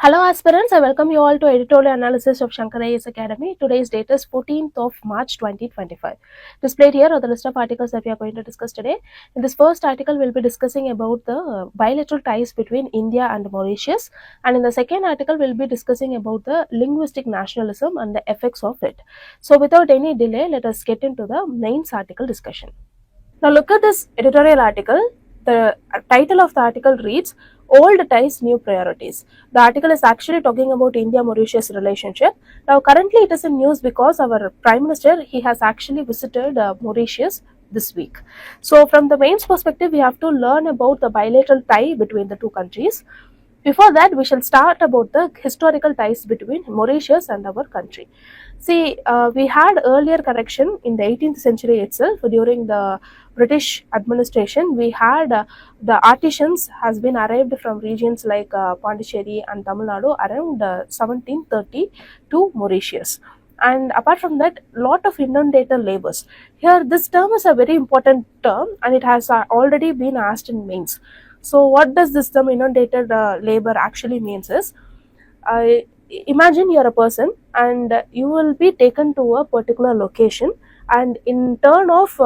Hello aspirants, I welcome you all to editorial analysis of Shankar IAS Academy. Today's date is 14th of March 2025. Displayed here are the list of articles that we are going to discuss today. In this first article, we'll be discussing about the bilateral ties between India and Mauritius. And in the second article, we'll be discussing about the linguistic nationalism and the effects of it. So without any delay, let us get into the main article discussion. Now look at this editorial article. The title of the article reads Old Ties, New Priorities. The article is actually talking about India-Mauritius relationship. Now currently it is in news because our Prime Minister, he has actually visited Mauritius this week. So from the mains perspective, we have to learn about the bilateral tie between the two countries. Before that, we shall start about the historical ties between Mauritius and our country. See, we had earlier connection in the 18th century itself. During the British administration, we had the artisans has been arrived from regions like Pondicherry and Tamil Nadu around 1730 to Mauritius. And apart from that, lot of inundator labors. Here, this term is a very important term, and it has already been asked in mains. So what does this term inundated labor actually means is, imagine you're a person and you will be taken to a particular location, and in turn of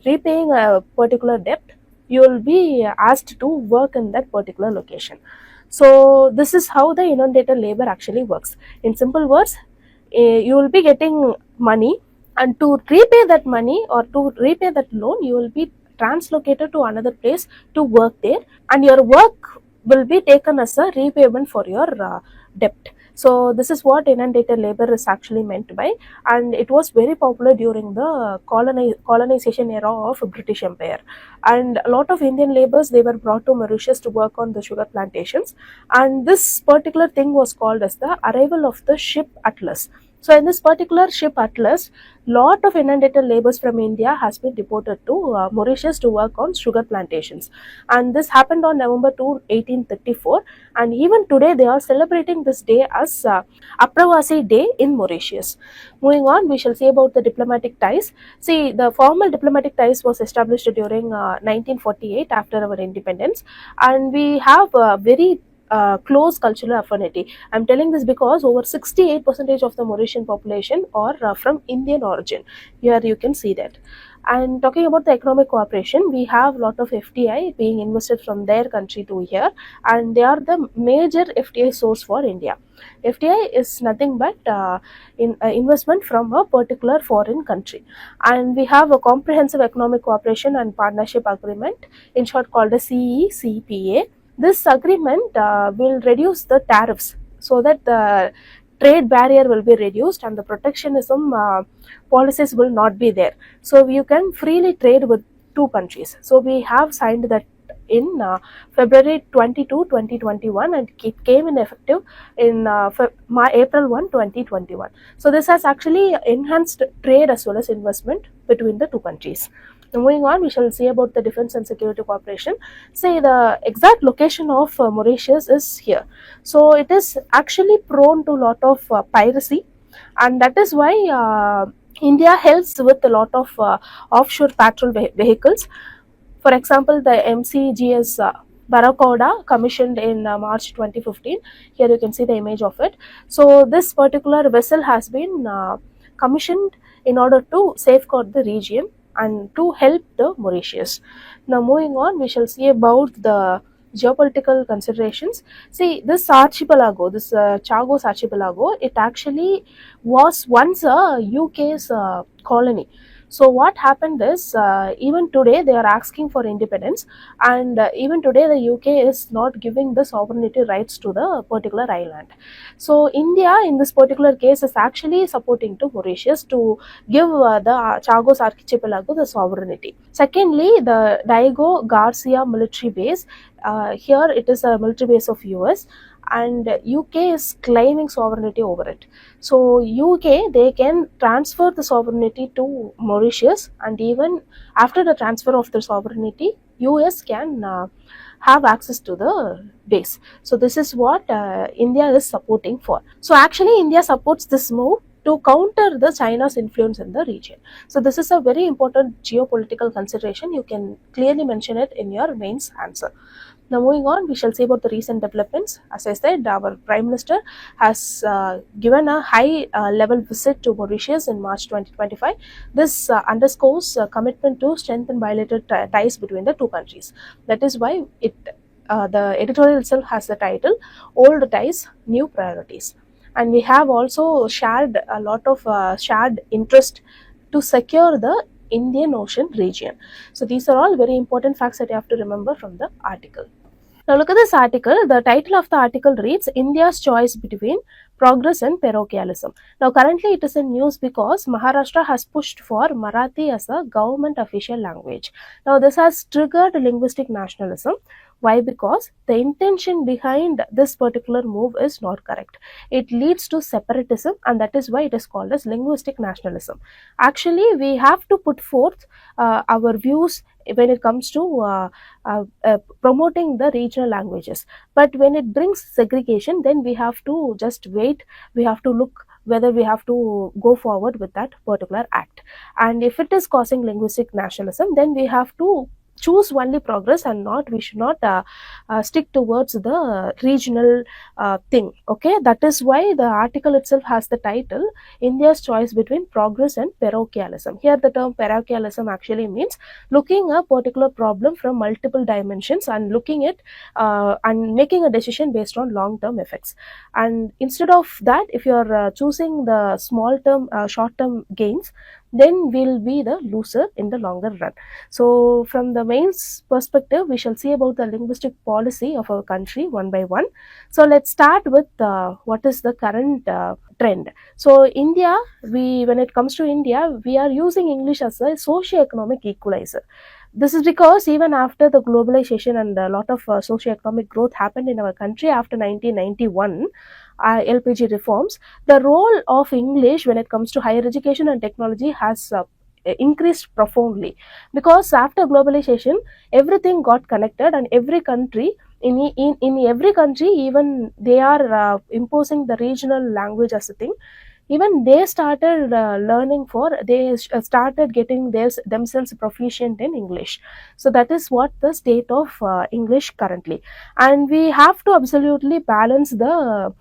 repaying a particular debt, you will be asked to work in that particular location. So this is how the inundated labor actually works. In simple words, you will be getting money, and to repay that money or to repay that loan, you will be translocated to another place to work there, and your work will be taken as a repayment for your debt. So this is what inundated labor is actually meant by, and it was very popular during the colonization era of British Empire. And a lot of Indian laborers, they were brought to Mauritius to work on the sugar plantations, and this particular thing was called as the arrival of the ship Atlas. So in this particular ship Atlas, lot of inundated laborers from India has been deported to Mauritius to work on sugar plantations, and this happened on November 2, 1834, and even today they are celebrating this day as Apravasi Day in Mauritius. Moving on, we shall see about the diplomatic ties. See, the formal diplomatic ties was established during 1948 after our independence, and we have a very close cultural affinity. I'm telling this because over 68% of the Mauritian population are from Indian origin. Here you can see that. And talking about the economic cooperation, we have a lot of FDI being invested from their country to here, and they are the major FDI source for India. FDI is nothing but investment from a particular foreign country, and we have a comprehensive economic cooperation and partnership agreement, in short called a CECPA. This agreement will reduce the tariffs so that the trade barrier will be reduced and the protectionism policies will not be there. So you can freely trade with two countries. So we have signed that in February 22, 2021, and it came in effective in April 1, 2021. So this has actually enhanced trade as well as investment between the two countries. Now moving on, we shall see about the defense and security cooperation. Say the exact location of Mauritius is here. So it is actually prone to a lot of piracy, and that is why India helps with a lot of offshore patrol vehicles. For example, the MCGS Barracuda commissioned in March 2015. Here you can see the image of it. So this particular vessel has been commissioned in order to safeguard the region and to help the Mauritius. Now moving on, we shall see about the geopolitical considerations. See, this archipelago, this Chagos archipelago, it actually was once a UK's colony. So what happened is, even today they are asking for independence, and even today the UK is not giving the sovereignty rights to the particular island. So India in this particular case is actually supporting to Mauritius to give the Chagos archipelago the sovereignty. Secondly, the Diego Garcia military base, here it is a military base of US, and UK is claiming sovereignty over it. So UK, they can transfer the sovereignty to Mauritius, and even after the transfer of the sovereignty, US can have access to the base. So this is what India is supporting for. So actually India supports this move to counter the China's influence in the region. So this is a very important geopolitical consideration. You can clearly mention it in your mains answer. Now, moving on, we shall see about the recent developments. As I said, our Prime Minister has given a high level visit to Mauritius in March 2025. This underscores commitment to strengthen bilateral ties between the two countries. That is why the editorial itself has the title Old Ties, New Priorities. And we have also shared a lot of shared interest to secure the Indian Ocean region. So these are all very important facts that you have to remember from the article. Now look at this article. The title of the article reads India's choice between progress and parochialism. Now currently it is in news because Maharashtra has pushed for Marathi as a government official language. Now this has triggered linguistic nationalism. Why? Because the intention behind this particular move is not correct. It leads to separatism, and that is why it is called as linguistic nationalism. Actually, we have to put forth our views when it comes to promoting the regional languages. But when it brings segregation, then we have to just wait. We have to look whether we have to go forward with that particular act. And if it is causing linguistic nationalism, then we have to choose only progress and not we should not stick towards the regional thing. Okay, that is why the article itself has the title India's choice between progress and parochialism. Here the term parochialism actually means looking a particular problem from multiple dimensions and looking at and making a decision based on long term effects. And instead of that, if you are choosing the small term short term gains, then we'll be the loser in the longer run. So from the main perspective, we shall see about the linguistic policy of our country one by one. So let's start with what is the current trend. So India, when it comes to India, we are using English as a socio-economic equalizer. This is because even after the globalization and a lot of socio-economic growth happened in our country after 1991, LPG reforms, the role of English when it comes to higher education and technology has increased profoundly, because after globalization everything got connected and every country in every country, even they are imposing the regional language as a thing. Even they started started getting themselves proficient in English. So that is what the state of English currently. And we have to absolutely balance the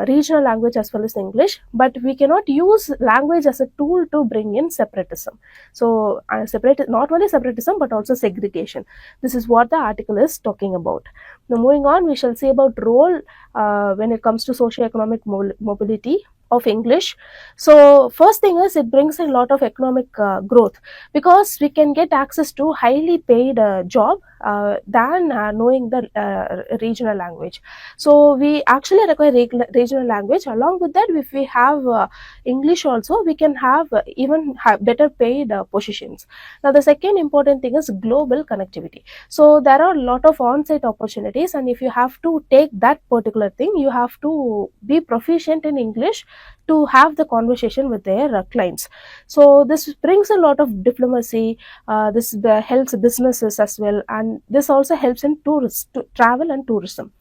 regional language as well as English, but we cannot use language as a tool to bring in separatism. So not only separatism but also segregation. This is what the article is talking about. Now moving on, we shall see about role when it comes to socio-economic mobility of English. So first thing is it brings a lot of economic growth, because we can get access to highly paid job than knowing the regional language. So we actually require regional language. Along with that, if we have English also, we can have even better paid positions. Now the second important thing is global connectivity. So there are a lot of on-site opportunities, and if you have to take that particular thing, you have to be proficient in English to have the conversation with their clients. So this brings a lot of diplomacy. This helps businesses as well, and this also helps in travel and tourism.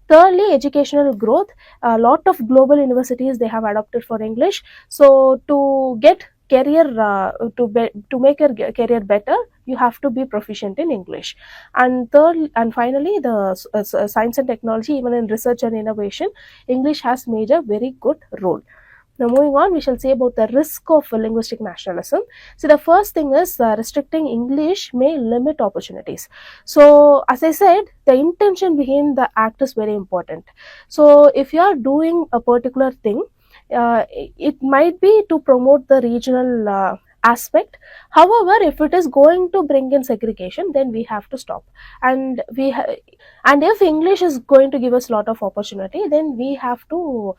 Thirdly, educational growth. A lot of global universities, they have adopted for English. So to get career to make your career better, you have to be proficient in English. And third and finally, the science and technology, even in research and innovation, English has made a very good role. Now moving on, we shall see about the risk of linguistic nationalism. So the first thing is restricting English may limit opportunities. So as I said, the intention behind the act is very important. So if you are doing a particular thing, it might be to promote the regional aspect. However, if it is going to bring in segregation, then we have to stop. And and if English is going to give us a lot of opportunity, then we have to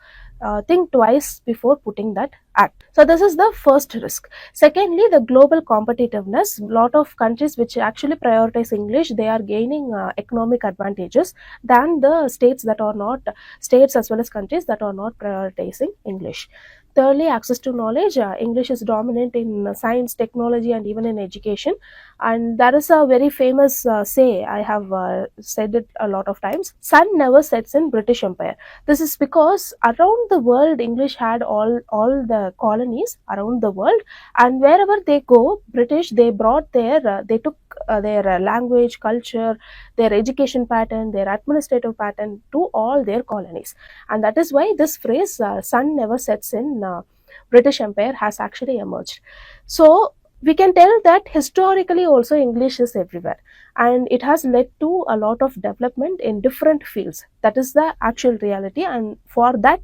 think twice before putting that act. So this is the first risk. Secondly, the global competitiveness. A lot of countries which actually prioritize English, they are gaining economic advantages than the states as well as countries that are not prioritizing English. Thirdly, access to knowledge. English is dominant in science, technology, and even in education. And there is a very famous say, I have said it a lot of times: sun never sets in British Empire. This is because around the world, English had all the colonies around the world, and wherever they go, British, they brought their they took their language, culture, their education pattern, their administrative pattern to all their colonies. And that is why this phrase, sun never sets in British Empire, has actually emerged. So we can tell that historically also English is everywhere, and it has led to a lot of development in different fields. That is the actual reality, and for that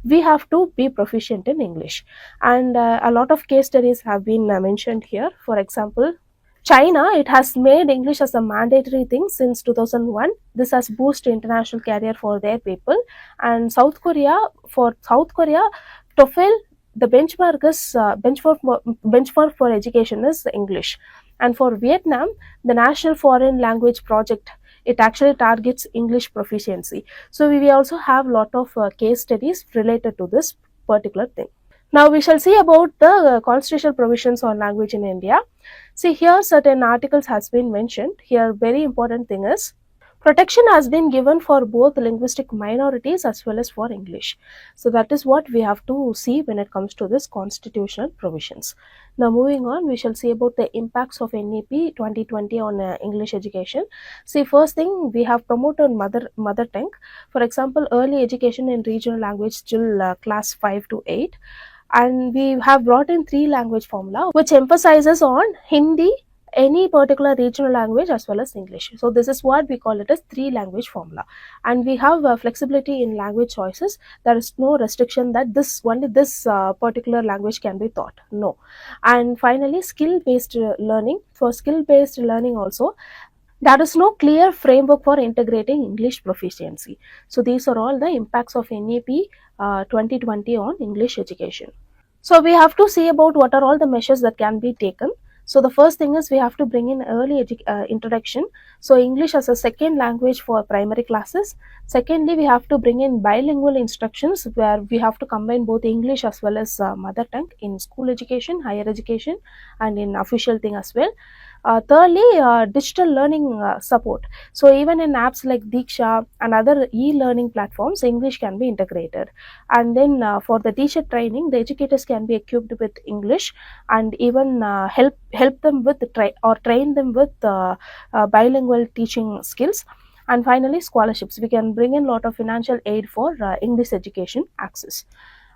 we have to be proficient in English. And a lot of case studies have been mentioned here. For example, China, it has made English as a mandatory thing since 2001. This has boosted international career for their people. And South Korea, TOEFL, the benchmark for education is English. And for Vietnam, the National Foreign Language Project, it actually targets English proficiency. So we also have a lot of case studies related to this particular thing. Now we shall see about the constitutional provisions on language in India. See, here certain articles has been mentioned. Here very important thing is protection has been given for both linguistic minorities as well as for English. So that is what we have to see when it comes to this constitutional provisions. Now moving on, we shall see about the impacts of NEP 2020 on English education. See, first thing, we have promoted mother tongue. For example, early education in regional language till class 5 to 8. And we have brought in 3 language formula which emphasizes on Hindi, any particular regional language as well as English. So this is what we call it as 3 language formula. And we have flexibility in language choices. There is no restriction that only this particular language can be taught. No. And finally, skill based learning. For skill based learning also, there is no clear framework for integrating English proficiency. So these are all the impacts of NEP 2020 on English education. So we have to see about what are all the measures that can be taken. So the first thing is we have to bring in early introduction. So English as a second language for primary classes. Secondly, we have to bring in bilingual instructions where we have to combine both English as well as mother tongue in school education, higher education, and in official thing as well. Thirdly, digital learning support. So even in apps like Diksha and other e-learning platforms, English can be integrated. And then for the teacher training, the educators can be equipped with English, and even help them with train them with bilingual teaching skills. And finally, scholarships. We can bring in a lot of financial aid for English education access.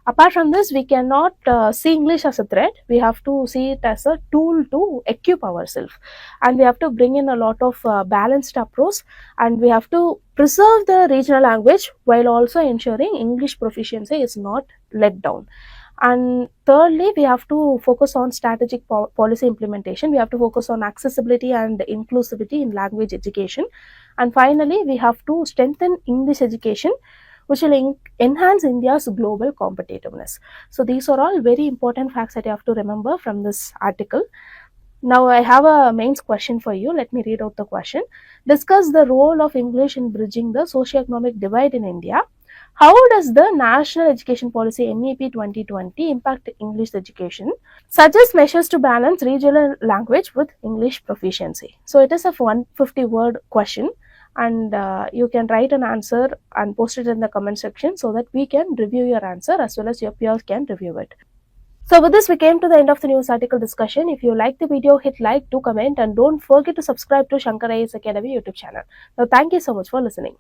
Apart from this, we cannot see English as a threat. We have to see it as a tool to equip ourselves. And we have to bring in a lot of balanced approach, and we have to preserve the regional language while also ensuring English proficiency is not let down. And thirdly, we have to focus on strategic policy implementation. We have to focus on accessibility and inclusivity in language education. And finally, we have to strengthen English education, which will enhance India's global competitiveness. So these are all very important facts that you have to remember from this article. Now I have a mains question for you. Let me read out the question. Discuss the role of English in bridging the socio-economic divide in India. How does the National Education Policy NEP 2020 impact English education? Suggest measures to balance regional language with English proficiency. So it is a 150-word question, and you can write an answer and post it in the comment section so that we can review your answer as well as your peers can review it. So with this, we came to the end of the news article discussion. If you like the video, hit like, do comment, and don't forget to subscribe to Shankar IAS Academy YouTube channel. Now, thank you so much for listening.